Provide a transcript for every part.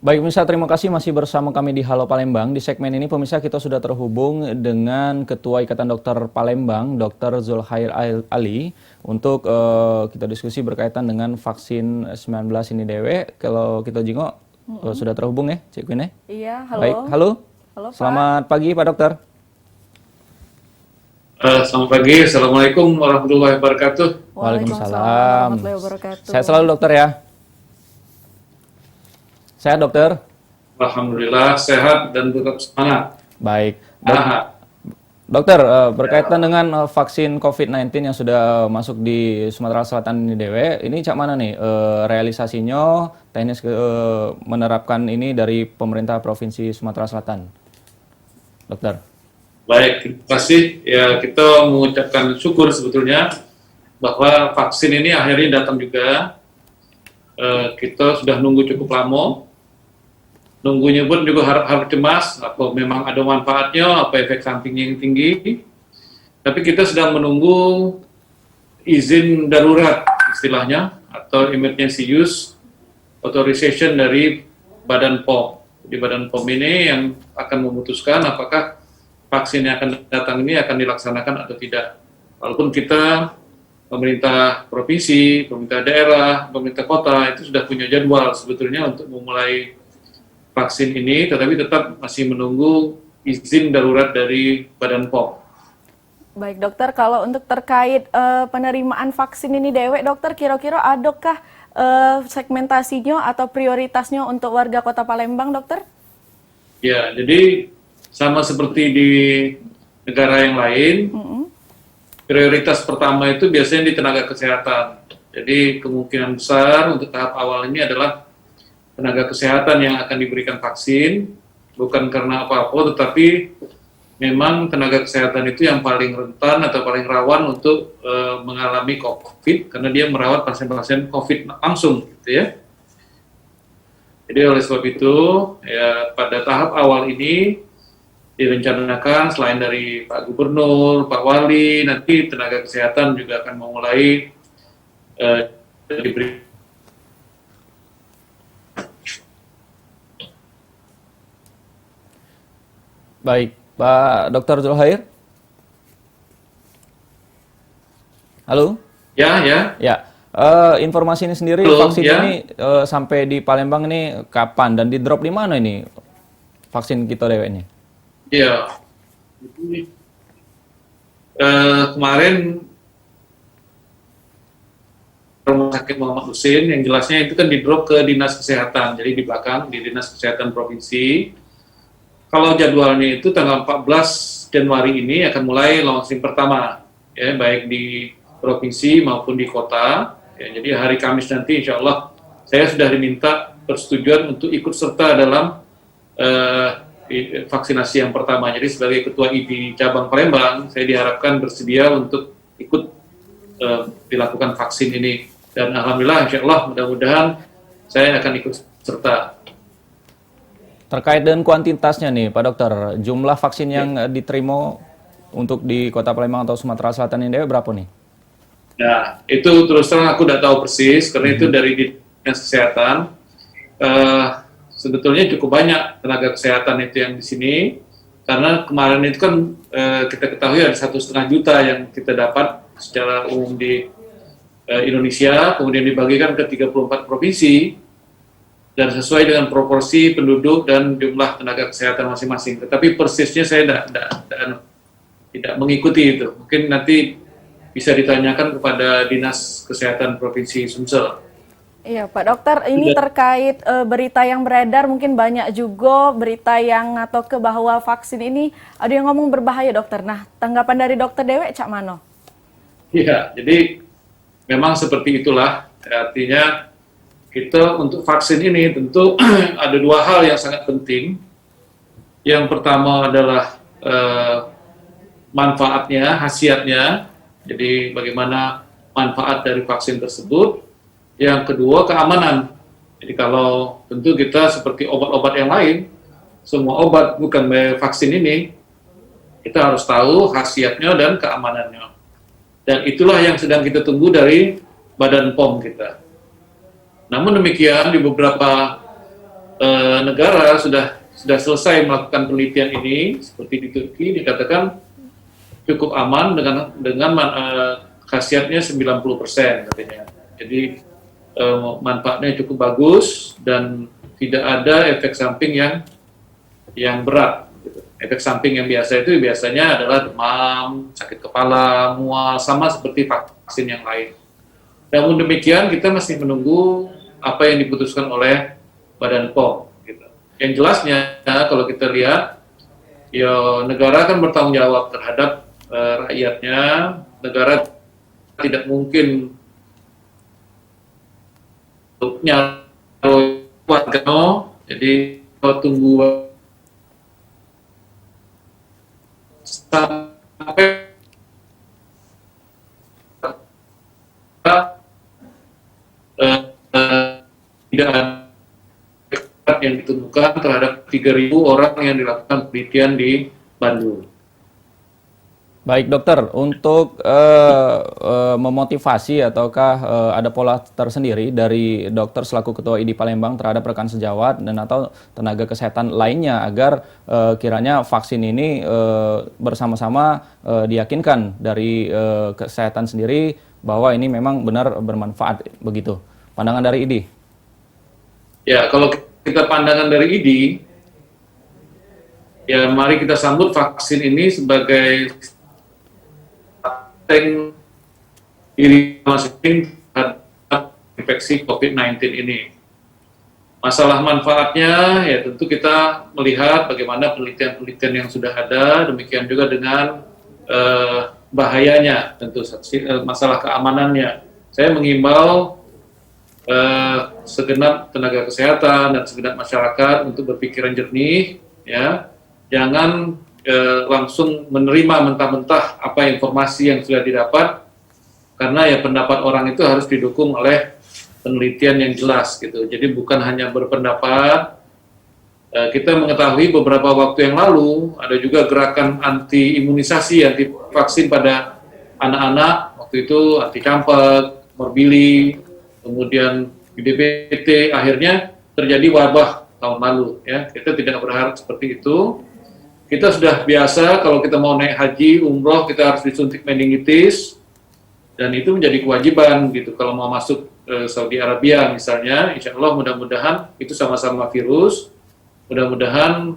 Baik pemirsa, terima kasih masih bersama kami di Halo Palembang. Di segmen ini pemirsa kita sudah terhubung dengan Ketua Ikatan Dokter Palembang, Dr. Zulkhair Ali, untuk kita diskusi berkaitan dengan vaksin 19 ini dewe. Kalau kita jengok, sudah terhubung ya, Cik Queen? Iya, halo. Baik, halo. Halo, Pak. Selamat pagi Pak Dokter. Selamat pagi, Assalamualaikum warahmatullahi wabarakatuh. Waalaikumsalam. Warahmatullahi wabarakatuh. Sehat selalu dokter ya. Sehat dokter. Alhamdulillah sehat dan tetap semangat. Baik. Nah, Dokter, berkaitan dengan vaksin COVID-19 yang sudah masuk di Sumatera Selatan ini dewe, ini cak mana nih realisasinya, teknis menerapkan ini dari pemerintah Provinsi Sumatera Selatan, dokter? baik, terima kasih. Ya, kita mengucapkan syukur sebetulnya bahwa vaksin ini akhirnya datang juga. Kita sudah nunggu cukup lama. Nunggunya pun juga harus cemas, apa memang ada manfaatnya, apa efek sampingnya yang tinggi. Tapi kita sedang menunggu izin darurat istilahnya, atau emergency use authorization dari Badan POM. Di Badan POM ini yang akan memutuskan apakah vaksin yang akan datang ini akan dilaksanakan atau tidak. Walaupun kita, pemerintah provinsi, pemerintah daerah, pemerintah kota, itu sudah punya jadwal sebetulnya untuk memulai vaksin ini, tetapi tetap masih menunggu izin darurat dari Badan POM. Baik dokter, kalau untuk terkait penerimaan vaksin ini dewek dokter, kira-kira adakah segmentasinya atau prioritasnya untuk warga Kota Palembang dokter? Ya, jadi sama seperti di negara yang lain, prioritas pertama itu biasanya di tenaga kesehatan. Jadi kemungkinan besar untuk tahap awal ini adalah tenaga kesehatan yang akan diberikan vaksin, bukan karena apa-apa, tetapi memang tenaga kesehatan itu yang paling rentan atau paling rawan untuk mengalami COVID, karena dia merawat pasien-pasien COVID langsung, gitu ya. Jadi oleh sebab itu, ya pada tahap awal ini direncanakan selain dari Pak Gubernur, Pak Wali, nanti tenaga kesehatan juga akan memulai diberi. Baik, Pak Dr. Zulkhair. Halo? Ya. Ya, informasi ini sendiri, Halo, vaksin ya. ini sampai di Palembang ini kapan dan di drop di mana ini vaksin kita dewe ini? Ya, kemarin Rumah Sakit Muhammad Husin yang jelasnya itu kan di drop ke Dinas Kesehatan, jadi di belakang di Dinas Kesehatan Provinsi. Kalau jadwalnya itu tanggal 14 Januari ini akan mulai launching pertama, ya, baik di provinsi maupun di kota. Ya, jadi hari Kamis nanti insya Allah saya sudah diminta persetujuan untuk ikut serta dalam vaksinasi yang pertama. Jadi sebagai Ketua ID Cabang Palembang, saya diharapkan bersedia untuk ikut dilakukan vaksin ini. Dan Alhamdulillah insya Allah mudah-mudahan saya akan ikut serta. Terkait dengan kuantitasnya nih, Pak Dokter, jumlah vaksin yang diterima untuk di Kota Palembang atau Sumatera Selatan ini berapa nih? Nah, itu terus terang aku tidak tahu persis, karena itu dari Dinas Kesehatan. Sebetulnya cukup banyak tenaga kesehatan itu yang di sini, karena kemarin itu kan kita ketahui ada 1,5 juta yang kita dapat secara umum di Indonesia, kemudian dibagikan ke 34 provinsi, dan sesuai dengan proporsi penduduk dan jumlah tenaga kesehatan masing-masing. Tetapi persisnya saya tidak mengikuti itu. Mungkin nanti bisa ditanyakan kepada Dinas Kesehatan Provinsi Sumsel. Iya Pak Dokter, ini terkait berita yang beredar, mungkin banyak juga berita yang atau ke bahwa vaksin ini ada yang ngomong berbahaya dokter. Nah, tanggapan dari dokter Dewek cak mano? Iya, jadi memang seperti itulah. Artinya kita untuk vaksin ini tentu ada dua hal yang sangat penting. Yang pertama adalah manfaatnya, khasiatnya. Jadi bagaimana manfaat dari vaksin tersebut. Yang kedua keamanan. Jadi kalau tentu kita seperti obat-obat yang lain, semua obat bukan vaksin ini, kita harus tahu khasiatnya dan keamanannya. Dan itulah yang sedang kita tunggu dari Badan POM kita. Namun demikian di beberapa negara sudah selesai melakukan penelitian ini, seperti di Turki dikatakan cukup aman dengan khasiatnya 90% katanya. Jadi manfaatnya cukup bagus dan tidak ada efek samping yang berat. Gitu. Efek samping yang biasa itu biasanya adalah demam, sakit kepala, mual, sama seperti vaksin yang lain. Namun demikian kita masih menunggu apa yang diputuskan oleh Badan POM. Gitu. Yang jelasnya kalau kita lihat, ya negara kan bertanggung jawab terhadap rakyatnya. Negara tidak mungkin nyawa warga, jadi kalau tunggu sampai tidak ada yang ditemukan terhadap 3.000 orang yang dilakukan penelitian di Bandung. Baik dokter, untuk memotivasi ataukah ada pola tersendiri dari dokter selaku Ketua ID Palembang terhadap rekan sejawat dan atau tenaga kesehatan lainnya agar kiranya vaksin ini bersama-sama diyakinkan dari kesehatan sendiri bahwa ini memang benar bermanfaat begitu. Pandangan dari ID? Ya, kalau kita pandangan dari ID, ya mari kita sambut vaksin ini sebagai diri masing-masing terhadap infeksi COVID-19 ini. Masalah manfaatnya, ya tentu kita melihat bagaimana penelitian-penelitian yang sudah ada, demikian juga dengan bahayanya, tentu masalah keamanannya. Saya mengimbau segenap tenaga kesehatan dan segenap masyarakat untuk berpikiran jernih, ya, jangan langsung menerima mentah-mentah apa informasi yang sudah didapat, karena ya pendapat orang itu harus didukung oleh penelitian yang jelas gitu. Jadi bukan hanya berpendapat. Kita mengetahui beberapa waktu yang lalu ada juga gerakan anti imunisasi, anti vaksin pada anak-anak, waktu itu anti campak, morbili, kemudian DPT, akhirnya terjadi wabah tahun lalu. Ya, kita tidak berharap seperti itu. Kita sudah biasa kalau kita mau naik haji, umroh, kita harus disuntik meningitis, dan itu menjadi kewajiban gitu. Kalau mau masuk Saudi Arabia misalnya, insya Allah mudah-mudahan itu sama-sama virus, mudah-mudahan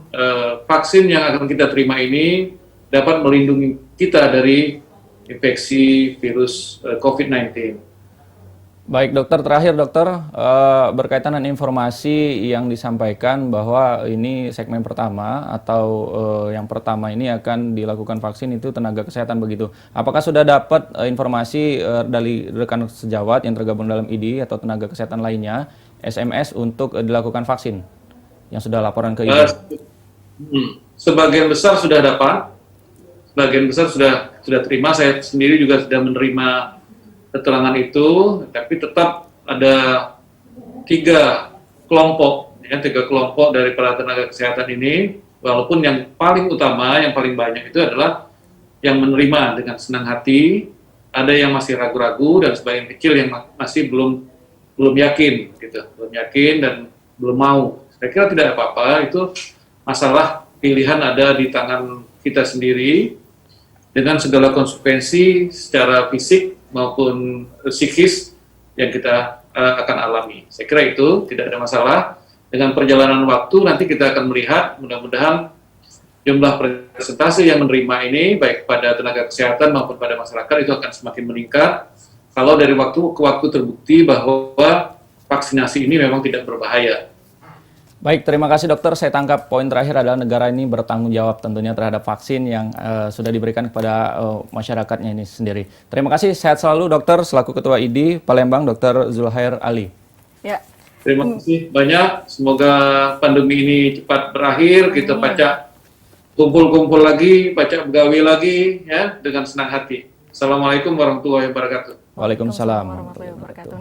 vaksin yang akan kita terima ini dapat melindungi kita dari infeksi virus COVID-19. Baik dokter, terakhir dokter, berkaitan dengan informasi yang disampaikan bahwa ini segmen pertama atau yang pertama ini akan dilakukan vaksin itu tenaga kesehatan begitu. Apakah sudah dapat informasi dari rekan sejawat yang tergabung dalam ID atau tenaga kesehatan lainnya, SMS untuk dilakukan vaksin yang sudah laporan ke ID? Sebagian besar sudah dapat, sebagian besar sudah terima. Saya sendiri juga sudah menerima keterangan itu, tapi tetap ada 3 kelompok dari para tenaga kesehatan ini, walaupun yang paling utama, yang paling banyak itu adalah yang menerima dengan senang hati, ada yang masih ragu-ragu dan sebagian kecil yang masih belum yakin, gitu, belum yakin dan belum mau. Saya kira tidak apa-apa, itu masalah pilihan ada di tangan kita sendiri dengan segala konsekuensi secara fisik maupun psikis yang kita akan alami. Saya kira itu tidak ada masalah. Dengan perjalanan waktu nanti kita akan melihat, mudah-mudahan jumlah presentasi yang menerima ini baik pada tenaga kesehatan maupun pada masyarakat itu akan semakin meningkat kalau dari waktu ke waktu terbukti bahwa vaksinasi ini memang tidak berbahaya. Baik, terima kasih dokter. Saya tangkap poin terakhir adalah negara ini bertanggung jawab tentunya terhadap vaksin yang sudah diberikan kepada masyarakatnya ini sendiri. Terima kasih, sehat selalu dokter selaku Ketua ID Palembang, Dr. Zulkhair Ali. Ya. Terima kasih banyak, semoga pandemi ini cepat berakhir, kita pacak kumpul-kumpul lagi, pacak begawi lagi ya dengan senang hati. Assalamualaikum warahmatullahi wabarakatuh. Waalaikumsalam Warahmatullahi wabarakatuh.